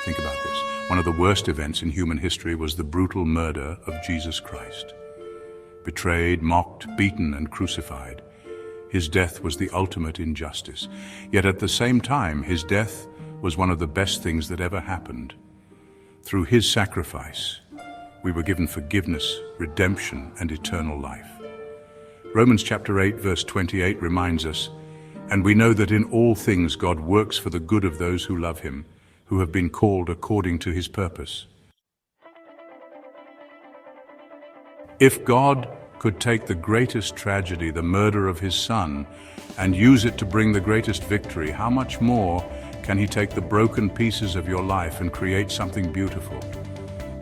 Think about this. One of the worst events in human history was the brutal murder of Jesus Christ. Betrayed, mocked, beaten, and crucified. His death was the ultimate injustice. Yet at the same time, his death was one of the best things that ever happened. Through his sacrifice, we were given forgiveness, redemption, and eternal life. Romans chapter 8, verse 28 reminds us, "And we know that in all things God works for the good of those who love him, who have been called according to his purpose." If God could take the greatest tragedy, the murder of his son, and use it to bring the greatest victory, how much more can he take the broken pieces of your life and create something beautiful?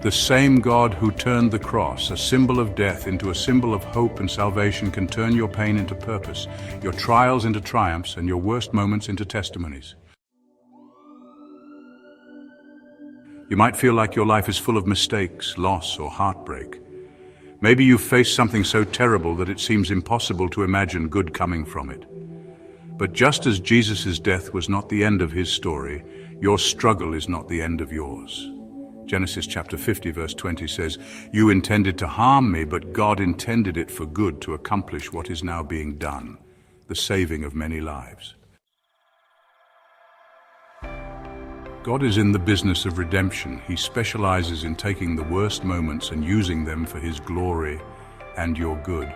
The same God who turned the cross, a symbol of death, into a symbol of hope and salvation, can turn your pain into purpose, your trials into triumphs, and your worst moments into testimonies. You might feel like your life is full of mistakes, loss, or heartbreak. Maybe you've faced something so terrible that it seems impossible to imagine good coming from it. But just as Jesus' death was not the end of his story, your struggle is not the end of yours. Genesis chapter 50 verse 20 says, "You intended to harm me, but God intended it for good to accomplish what is now being done, the saving of many lives." God is in the business of redemption. He specializes in taking the worst moments and using them for his glory and your good.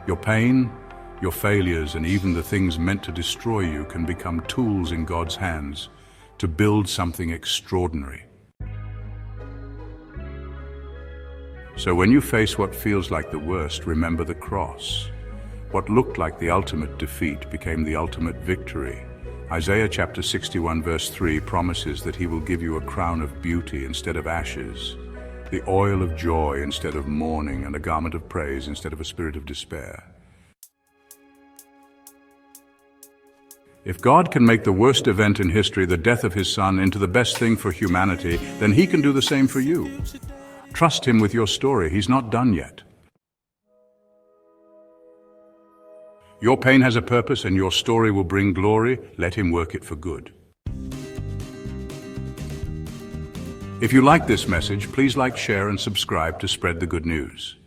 Your pain, your failures, and even the things meant to destroy you can become tools in God's hands to build something extraordinary. So when you face what feels like the worst, remember the cross. What looked like the ultimate defeat became the ultimate victory. Isaiah chapter 61 verse 3 promises that he will give you a crown of beauty instead of ashes, the oil of joy instead of mourning, and a garment of praise instead of a spirit of despair. If God can make the worst event in history, the death of his son, into the best thing for humanity, then he can do the same for you. Trust him with your story. He's not done yet. Your pain has a purpose and your story will bring glory. Let him work it for good. If you like this message, please like, share, and subscribe to spread the good news.